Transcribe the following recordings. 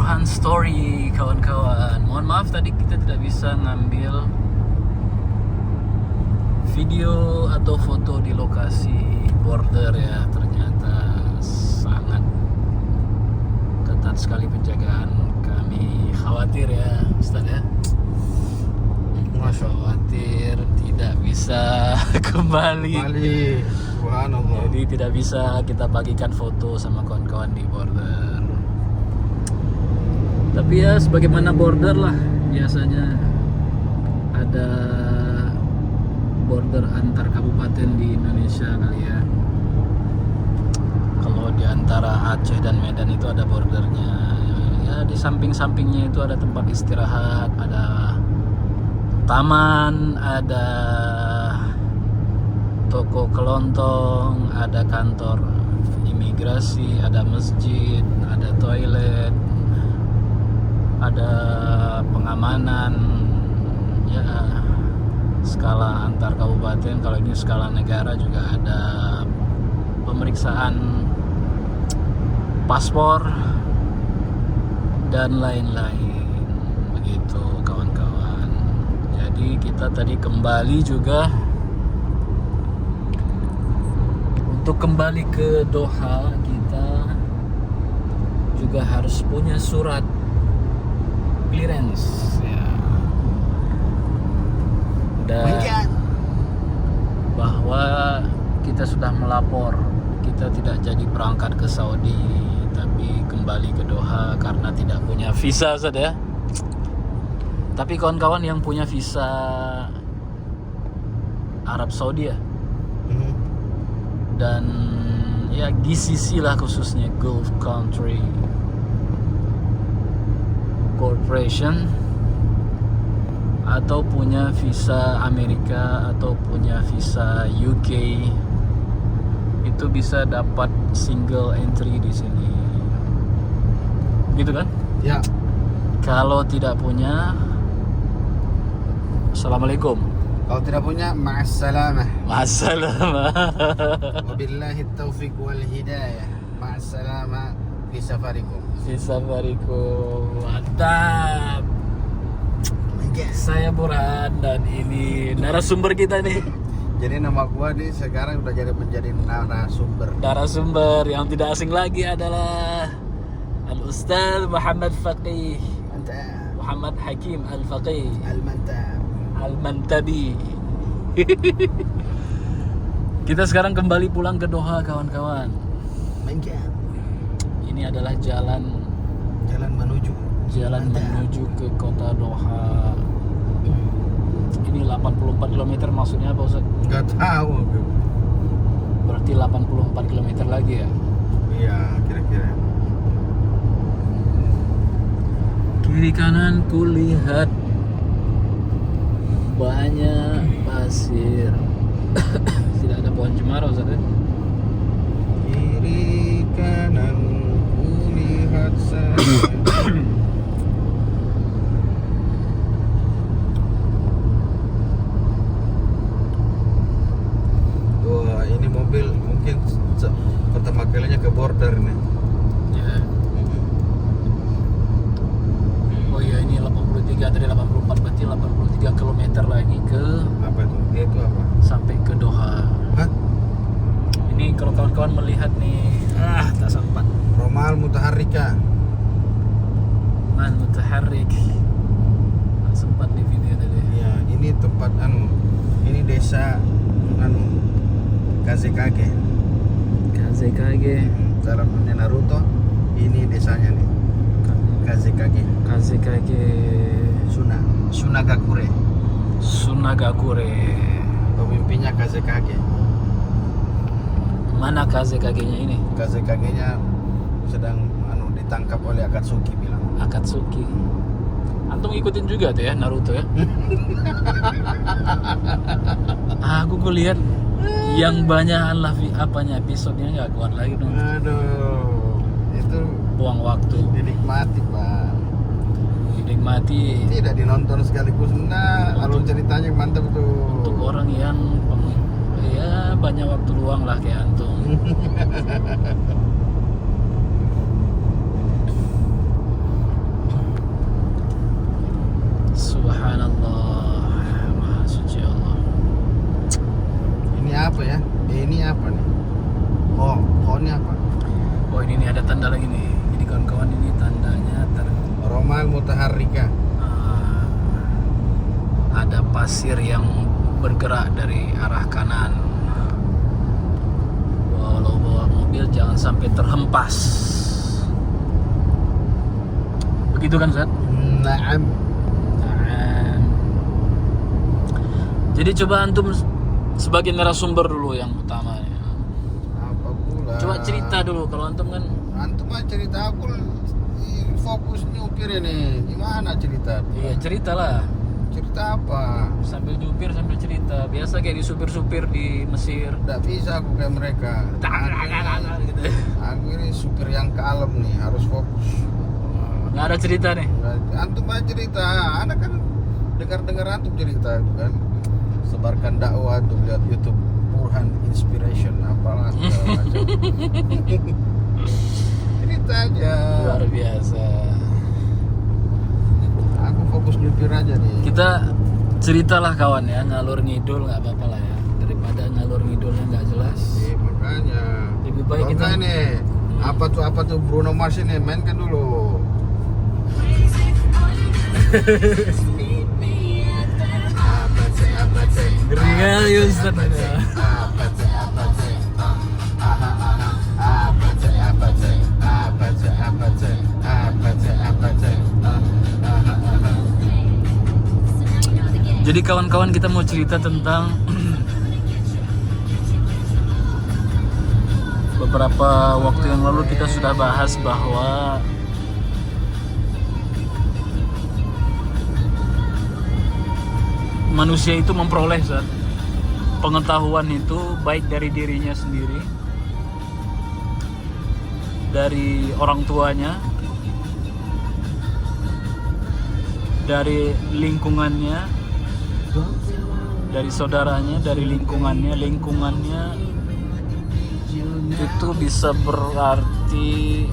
Wuhan Story, kawan-kawan. Mohon maaf tadi kita tidak bisa ngambil video atau foto di lokasi border ya. Ternyata sangat ketat sekali penjagaan. Kami khawatir ya, Ustaz ya. Khawatir tidak bisa kembali. Subhanallah. Jadi tidak bisa kita bagikan foto sama kawan-kawan di border. Tapi ya sebagaimana border lah, biasanya ada border antar kabupaten di Indonesia kali ya. Kalau di antara Aceh dan Medan itu ada bordernya. Ya di samping-sampingnya itu ada tempat istirahat, ada taman, ada toko kelontong, ada kantor imigrasi, ada masjid, ada toilet, ada pengamanan ya, skala antar kabupaten. Kalau ini skala negara juga ada pemeriksaan paspor dan lain-lain, begitu kawan-kawan. Jadi kita tadi kembali juga. Untuk kembali ke Doha, kita juga harus punya surat clearance ya. Dan bahwa kita sudah melapor, kita tidak jadi berangkat ke Saudi, tapi kembali ke Doha karena tidak punya visa saja. Tapi kawan-kawan yang punya visa Arab Saudi ya, dan ya GCC lah khususnya, Gulf Country Corporation, atau punya visa Amerika atau punya visa UK, itu bisa dapat single entry di sini, gitu kan? Ya. Kalau tidak punya, assalamualaikum. Kalau tidak punya, ma'assalamah. Ma'assalamah. Wabillahi taufiq wal hidayah. Ma'assalamah fi safarikum. Fi safarikum. Mantap. Saya Burhan dan ini narasumber kita nih. Jadi nama gua nih sekarang udah menjadi narasumber. Narasumber yang tidak asing lagi adalah Al-Ustaz Muhammad Faqih. Mantap. Muhammad Hakim Al-Faqih. Al-Mantap. Al-Mantabi. Kita sekarang kembali pulang ke Doha, kawan-kawan. Mantap. Ini adalah jalan menuju ke kota Doha. Ini 84 km maksudnya apa, Ustaz? Enggak tahu. Berarti 84 km lagi ya? Iya, kira-kira. Kiri kanan kulihat banyak pasir. Tidak ada pohon cemara, Ustaz. Kiri kanan kulihat saja. Wah, ini mobil mungkin pertama kalinya ke border nih. Ya. Oh iya, ini 83 dari 84, berarti 83 km lagi ke Apa itu? Itu apa? sampai ke Doha. Hah? Ini kalau kawan-kawan melihat nih, tak sempat. Romal Mutaharrika. Man mutaharrik. Tak sempat di video tadi. Ya, ini tempat ini desa KZKG. KZKG. Dalam dunia Naruto, ini desanya nih. KZKG. KZKG Sunagakure. Sunagakure. Pemimpinnya KZKG. Mana KZKG-nya ini? KZKG-nya sedang ditangkap oleh Akatsuki bilang. Akatsuki. Antum ikutin juga tuh ya Naruto ya? Aku kulihat yang banyak apanya episodenya nggak kuat lagi dong. Aduh, itu Buang waktu. dinikmati, Pak. Dinikmati Tidak dinonton sekaligus. Nah, alur ceritanya mantap tuh. untuk orang yang ya banyak waktu luang lah kayak antum. ini ada tanda lagi nih. Jadi kawan-kawan ini tandanya Romal Mutaharrika. Ada pasir yang bergerak dari arah kanan. Walau bawa mobil jangan sampai terhempas. Begitu kan, Ustaz? Naam. Jadi coba antum sebagai narasumber dulu yang utama. Apa pula? Coba cerita dulu kalau antum kan. Antum mah cerita, aku fokus nyupir ini. Gimana cerita? Iya, ceritalah. Cerita apa? Sambil nyupir sambil cerita. Biasa kayak di supir-supir di Mesir. Tidak bisa aku kayak mereka. Gitu. Aku ini supir yang kalem nih, harus fokus. Nggak ada cerita nih. Antum mah cerita, anak kan dengar antum cerita itu kan. Sebarkan dakwah untuk lihat YouTube Burhan Inspiration apalah segala macam. Cerita aja. Luar biasa. Aku fokus nyupir aja nih. Kita ceritalah kawan ya, ngalur ngidul nggak apa-apa lah ya, daripada ngalur ngidulnya nggak jelas. Makanya. Lebih baik Kalau kita nggak nih, apa tuh Bruno Mars ini, mainkan dulu. Ngeri kali Ustaz. Jadi kawan-kawan kita mau cerita tentang beberapa waktu yang lalu kita sudah bahas bahwa manusia itu memperoleh pengetahuan itu baik dari dirinya sendiri, dari orang tuanya, dari lingkungannya, dari saudaranya, dari lingkungannya itu bisa berarti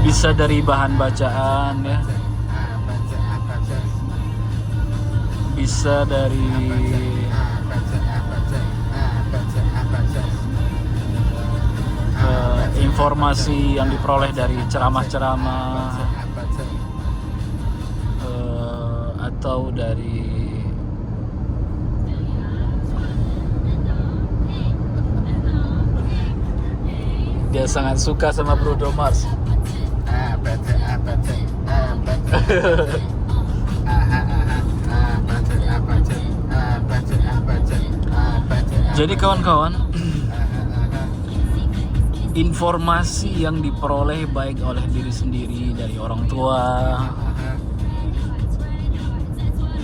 bisa dari bahan bacaan ya, bisa dari informasi yang diperoleh dari ceramah-ceramah atau dari dia sangat suka sama Bruno Mars. Jadi kawan-kawan, informasi yang diperoleh baik oleh diri sendiri, dari orang tua,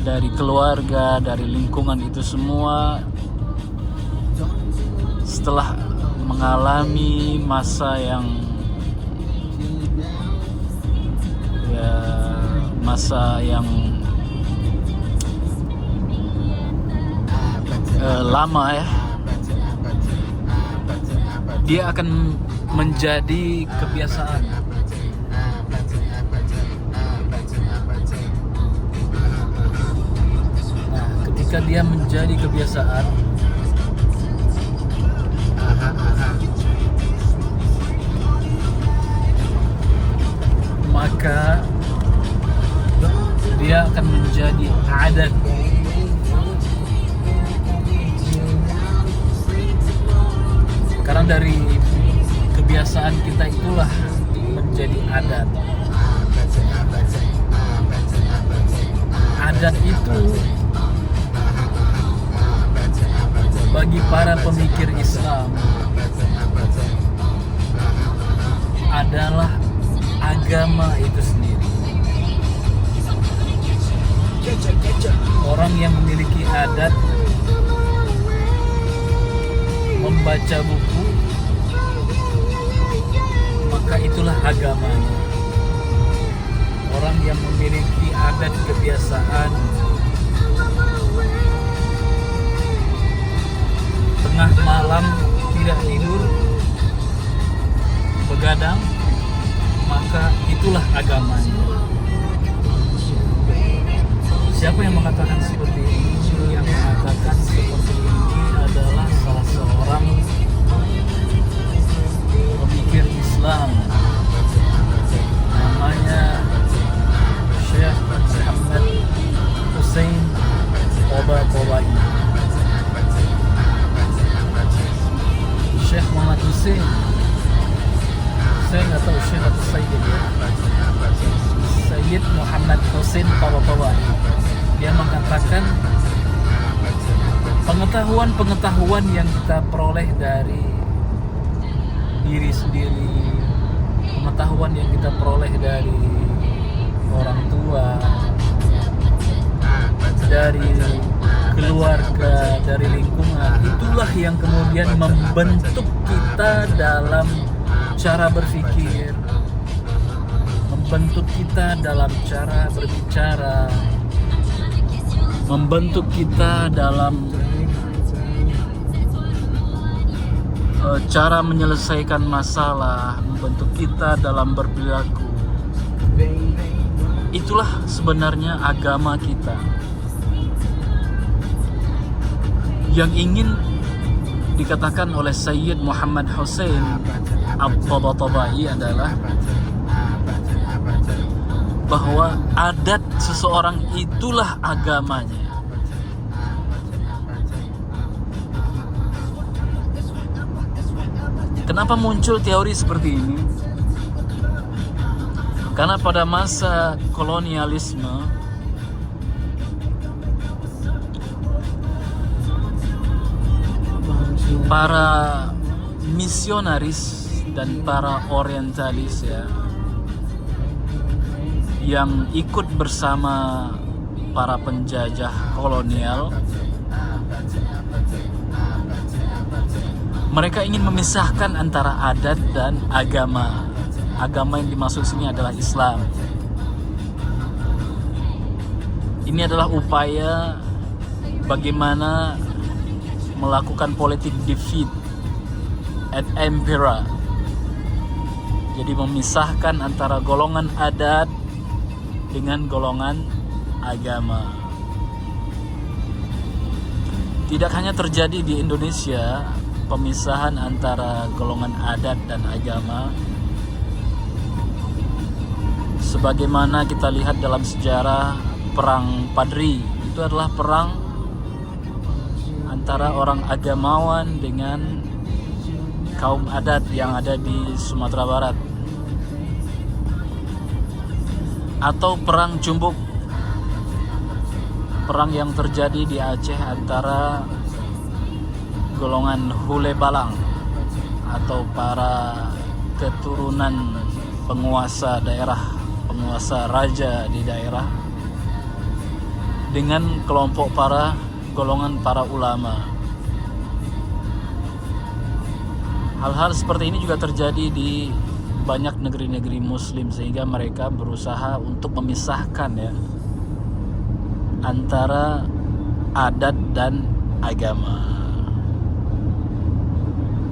dari keluarga, dari lingkungan, itu semua setelah mengalami masa yang lama ya, dia akan menjadi kebiasaan. Nah, ketika dia menjadi kebiasaan, maka dia akan menjadi adat. Karena dari kebiasaan kita itulah menjadi adat. Adat itu bagi para pemikir Islam adalah agama itu sendiri. Orang yang memiliki adat, membaca buku, maka itulah agamanya. Orang yang memiliki adat kebiasaan, tengah malam tidak tidur, begadang, maka itulah agamanya. Siapa yang mengatakan seperti ini? Yang mengatakan seperti ini adalah salah seorang pemikir Islam, namanya Syekh Muhammad Hussein Tabatabai. Syekh Muhammad Hussein, saya nggak tahu Syekh atau Sayyid ya. Sayyid Muhammad Hussein Tabatabai. Dia mengatakan pengetahuan yang kita peroleh dari diri sendiri, pengetahuan yang kita peroleh dari orang tua, dari keluarga, dari lingkungan, itulah yang kemudian membentuk kita dalam cara berpikir, membentuk kita dalam cara berbicara, membentuk kita dalam cara menyelesaikan masalah, membentuk kita dalam berperilaku. Itulah sebenarnya agama kita. Yang ingin dikatakan oleh Sayyid Muhammad Hussein At-Tabatabai adalah bahwa adat seseorang itulah agamanya. Kenapa muncul teori seperti ini? Karena pada masa kolonialisme, para misionaris dan para orientalis ya, yang ikut bersama para penjajah kolonial, mereka ingin memisahkan antara adat dan agama. Agama yang dimaksud sini adalah Islam. Ini adalah upaya bagaimana melakukan politik defeat et impera. Jadi memisahkan antara golongan adat dengan golongan agama. Tidak hanya terjadi di Indonesia pemisahan antara golongan adat dan agama, sebagaimana kita lihat dalam sejarah Perang Padri. Itu adalah perang antara orang agamawan dengan kaum adat yang ada di Sumatera Barat. Atau perang Cumbuk, perang yang terjadi di Aceh antara golongan Hule Balang atau para keturunan penguasa daerah, penguasa raja di daerah, dengan kelompok golongan para ulama. Hal-hal seperti ini juga terjadi di banyak negeri-negeri Muslim, sehingga mereka berusaha untuk memisahkan ya antara adat dan agama.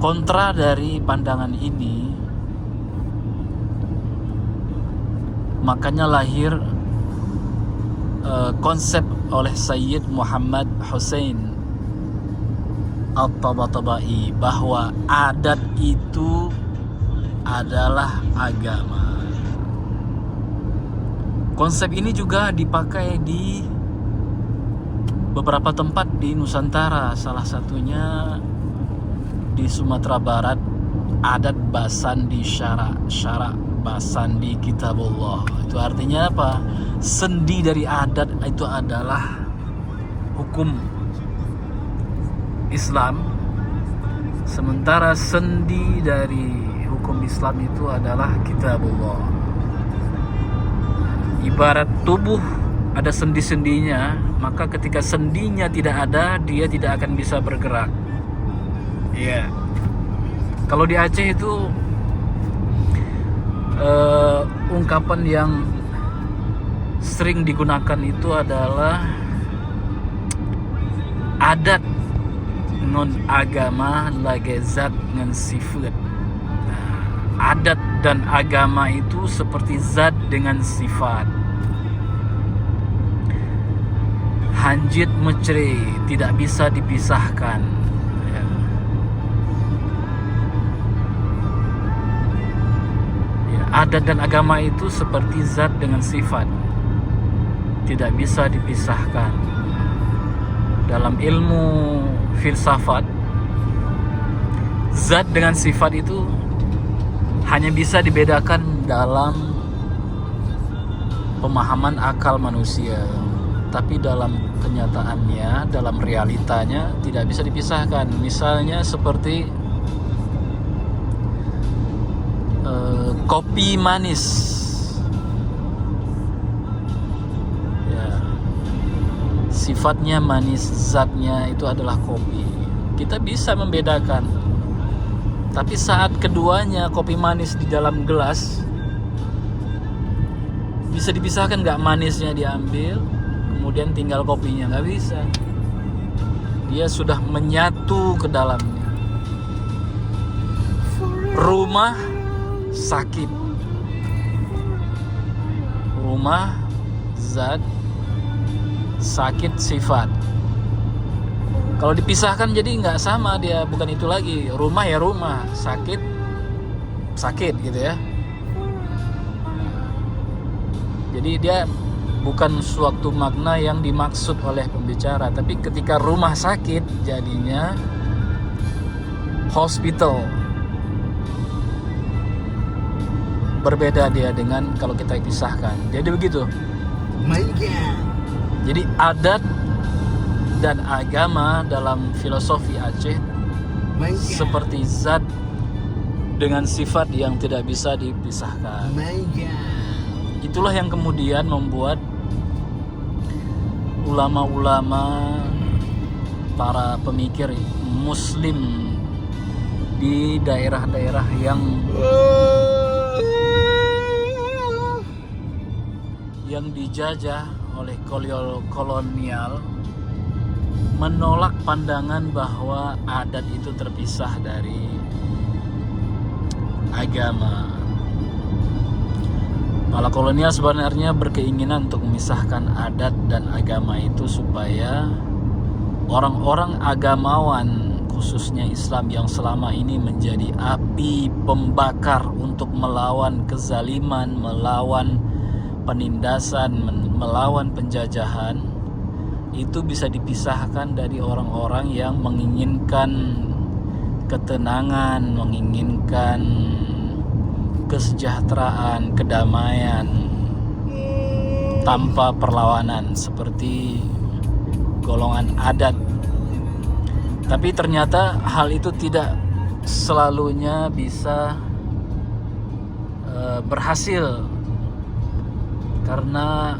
Kontra dari pandangan ini, makanya lahir konsep oleh Sayyid Muhammad Hussein At-Tabatabai bahwa adat itu adalah agama. Konsep ini juga dipakai di beberapa tempat di Nusantara, salah satunya di Sumatera Barat, adat basandi syara, syara basandi kitabullah. Itu artinya apa? Sendi dari adat itu adalah hukum Islam, sementara sendi dari hukum Islam itu adalah kitabullah. Ibarat tubuh ada sendi-sendinya, maka ketika sendinya tidak ada, dia tidak akan bisa bergerak. Iya. Kalau di Aceh itu ungkapan yang sering digunakan itu adalah adat non agama lage zat ngan sifat. Adat dan agama itu seperti zat dengan sifat. Hanjit Mecri tidak bisa dipisahkan. Ya. Ya, adat dan agama itu seperti zat dengan sifat, tidak bisa dipisahkan. Dalam ilmu filsafat, zat dengan sifat itu hanya bisa dibedakan dalam pemahaman akal manusia, tapi dalam kenyataannya, dalam realitanya tidak bisa dipisahkan. Misalnya seperti kopi manis, ya, sifatnya manis, zatnya itu adalah kopi. Kita bisa membedakan, tapi saat keduanya kopi manis di dalam gelas, bisa dipisahkan nggak? Manisnya diambil, kemudian tinggal kopinya, nggak bisa. Dia sudah menyatu ke dalamnya. Rumah sakit, rumah zat, sakit sifat. Kalau dipisahkan jadi nggak sama, dia bukan itu lagi. Rumah ya rumah, sakit sakit gitu ya. Jadi dia bukan suatu makna yang dimaksud oleh pembicara. Tapi ketika rumah sakit jadinya hospital. Berbeda dia dengan kalau kita pisahkan. Jadi begitu. Jadi adat dan agama dalam filosofi Aceh seperti zat dengan sifat yang tidak bisa dipisahkan. Itulah yang kemudian membuat ulama-ulama, para pemikir muslim di daerah-daerah yang dijajah oleh kolonial menolak pandangan bahwa adat itu terpisah dari agama. Para kolonial sebenarnya berkeinginan untuk memisahkan adat dan agama itu supaya orang-orang agamawan, khususnya Islam yang selama ini menjadi api pembakar untuk melawan kezaliman, melawan penindasan, melawan penjajahan, itu bisa dipisahkan dari orang-orang yang menginginkan ketenangan, menginginkan kesejahteraan, kedamaian tanpa perlawanan seperti golongan adat. Tapi ternyata hal itu tidak selalunya bisa berhasil, karena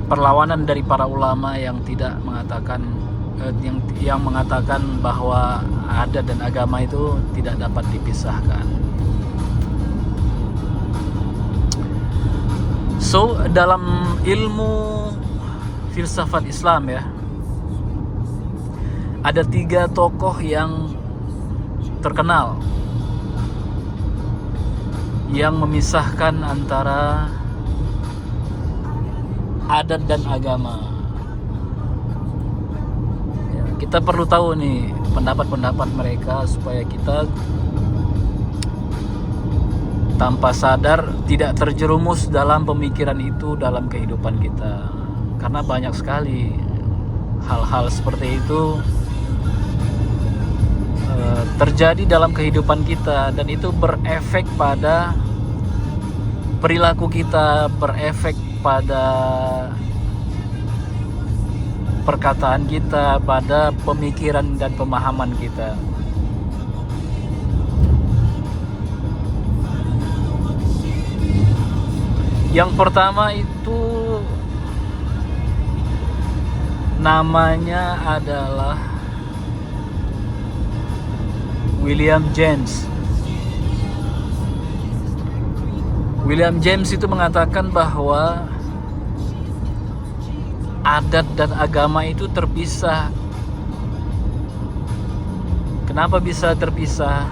perlawanan dari para ulama yang tidak mengatakan yang mengatakan bahwa adat dan agama itu tidak dapat dipisahkan. So, dalam ilmu filsafat Islam ya, ada 3 tokoh yang terkenal yang memisahkan antara adat dan agama. Ya, kita perlu tahu nih pendapat-pendapat mereka supaya kita tanpa sadar tidak terjerumus dalam pemikiran itu dalam kehidupan kita. Karena banyak sekali hal-hal seperti itu terjadi dalam kehidupan kita, dan itu berefek pada perilaku kita, berefek pada perkataan kita, pada pemikiran dan pemahaman kita. Yang pertama itu namanya adalah William James. William James itu mengatakan bahwa adat dan agama itu terpisah. Kenapa bisa terpisah?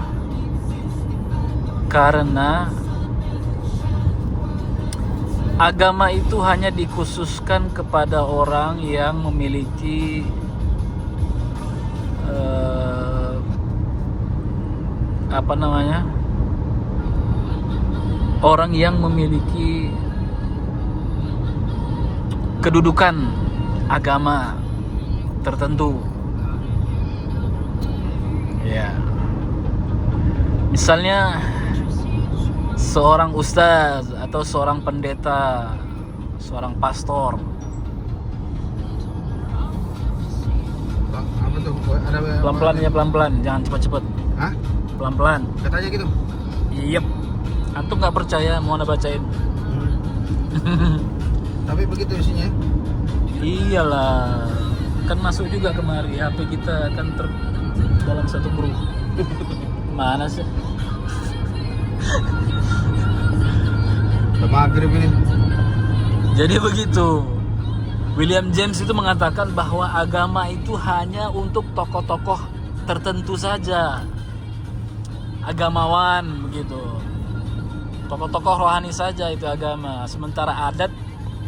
Karena agama itu hanya dikhususkan kepada orang yang memiliki orang yang memiliki kedudukan agama tertentu. Ya. Misalnya seorang ustaz atau seorang pendeta, seorang pastor. Apa tuh? Ada Pelan-pelan ya, pelan-pelan, jangan cepat-cepat. Hah? Pelan-pelan. Katanya gitu. Yep. Antum nggak percaya, mau anda bacain? Tapi begitu isinya. Iyalah, kan masuk juga kemari. HP kita kan dalam satu grup. Mana sih? Udah maghrib ini. Jadi begitu. William James itu mengatakan bahwa agama itu hanya untuk tokoh-tokoh tertentu saja. Agamawan begitu. Tokoh-tokoh rohani saja itu agama. Sementara adat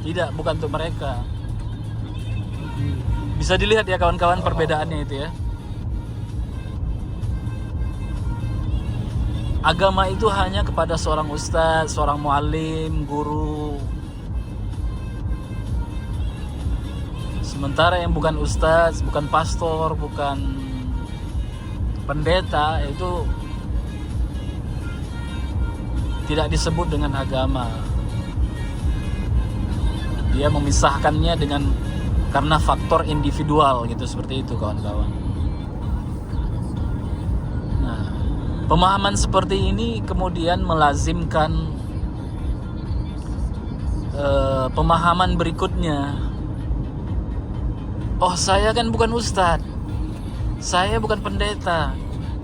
tidak, bukan untuk mereka. Bisa dilihat ya kawan-kawan perbedaannya itu ya. Agama itu hanya kepada seorang ustadz, seorang muallim, guru. Sementara yang bukan ustadz, bukan pastor, bukan pendeta itu tidak disebut dengan agama. Dia memisahkannya dengan karena faktor individual gitu, seperti itu kawan-kawan. Nah, pemahaman seperti ini kemudian melazimkan pemahaman berikutnya. Oh, saya kan bukan ustadz, saya bukan pendeta,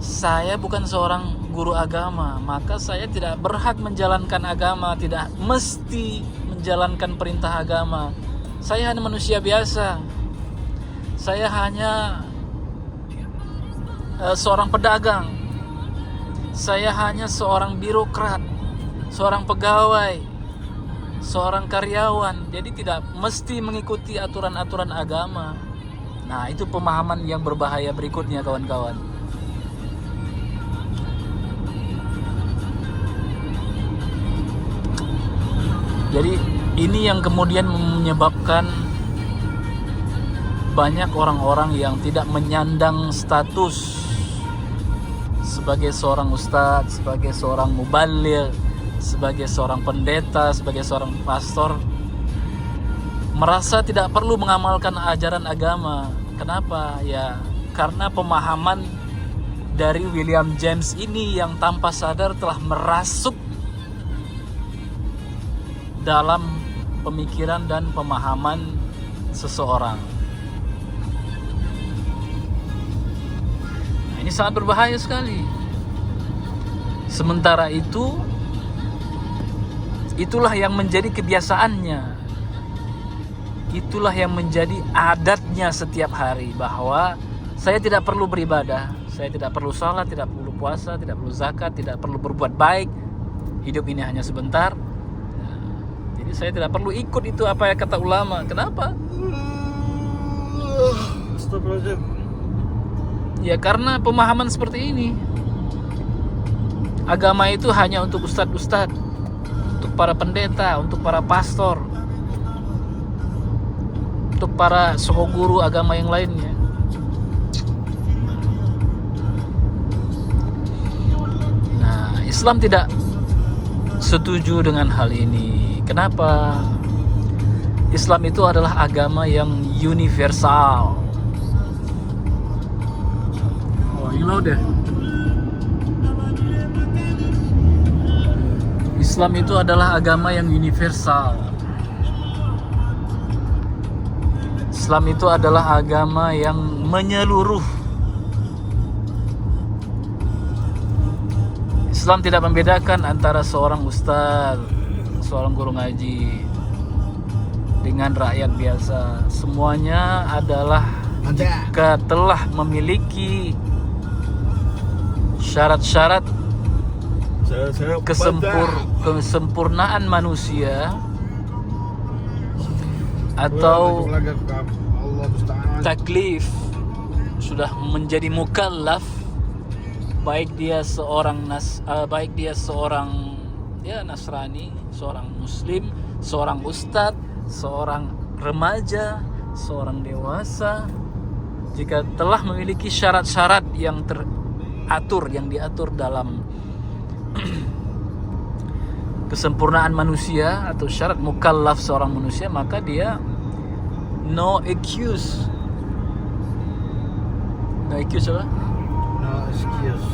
saya bukan seorang guru agama, maka saya tidak berhak menjalankan agama, tidak mesti menjalankan perintah agama. Saya hanya manusia biasa. Saya hanya seorang pedagang. Saya hanya seorang birokrat, seorang pegawai, seorang karyawan. Jadi tidak mesti mengikuti aturan-aturan agama. Nah, itu pemahaman yang berbahaya berikutnya kawan-kawan. Jadi ini yang kemudian menyebabkan banyak orang-orang yang tidak menyandang status sebagai seorang ustadz, sebagai seorang mubaligh, sebagai seorang pendeta, sebagai seorang pastor, merasa tidak perlu mengamalkan ajaran agama. Kenapa? Ya, karena pemahaman dari William James ini yang tanpa sadar telah merasuk dalam pemikiran dan pemahaman seseorang. Nah, ini sangat berbahaya sekali. Sementara itu, itulah yang menjadi kebiasaannya. Itulah yang menjadi adatnya setiap hari, bahwa saya tidak perlu beribadah, saya tidak perlu salat, tidak perlu puasa, tidak perlu zakat, tidak perlu berbuat baik. Hidup ini hanya sebentar. Jadi saya tidak perlu ikut itu apa yang kata ulama. Kenapa? Astagfirullahaladzim. Ya karena pemahaman seperti ini. Agama itu hanya untuk ustadz-ustadz, untuk para pendeta, untuk para pastor, untuk para soho guru agama yang lainnya. Nah, Islam tidak setuju dengan hal ini. Kenapa? Islam itu adalah agama yang universal. Oh, ini deh. Islam itu adalah agama yang universal. Islam itu adalah agama yang menyeluruh. Islam tidak membedakan antara seorang ustaz, seorang guru ngaji dengan rakyat biasa. Semuanya adalah jika telah memiliki syarat-syarat kesempurnaan manusia, atau Allah musta'an. taklif, sudah menjadi mukallaf, baik dia seorang ya Nasrani, seorang Muslim, seorang ustadz, seorang remaja, seorang dewasa, jika telah memiliki syarat-syarat yang diatur dalam kesempurnaan manusia atau syarat mukallaf seorang manusia, maka dia no excuse apa? No excuse.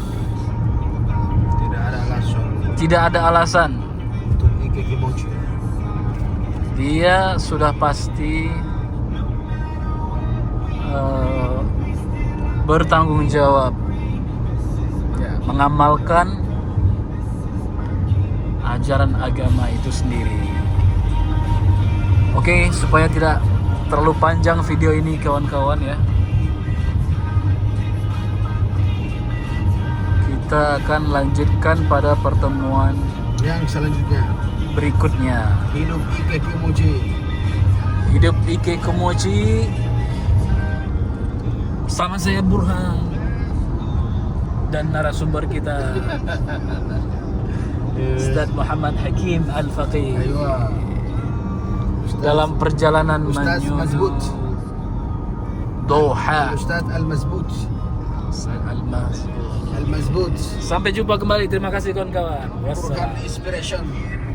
Tidak ada alasan untuk ikekimochi. Dia sudah pasti bertanggung jawab mengamalkan ajaran agama itu sendiri. Oke, supaya tidak terlalu panjang video ini kawan-kawan ya, kita akan lanjutkan pada pertemuan yang selanjutnya berikutnya. Hidup ikekimochi. Hidup ikekimochi sama saya Burhan dan narasumber kita Ustaz Muhammad Hakim Al-Faqih. Aywa. Dalam perjalanan Ustaz menuju Mazbut. Doha. Ustaz Al-Mazbut. Al-Mazbut. Al-Mazbut. Sampai jumpa kembali. Terima kasih kawan-kawan. Burhan Wassalam. Inspiration.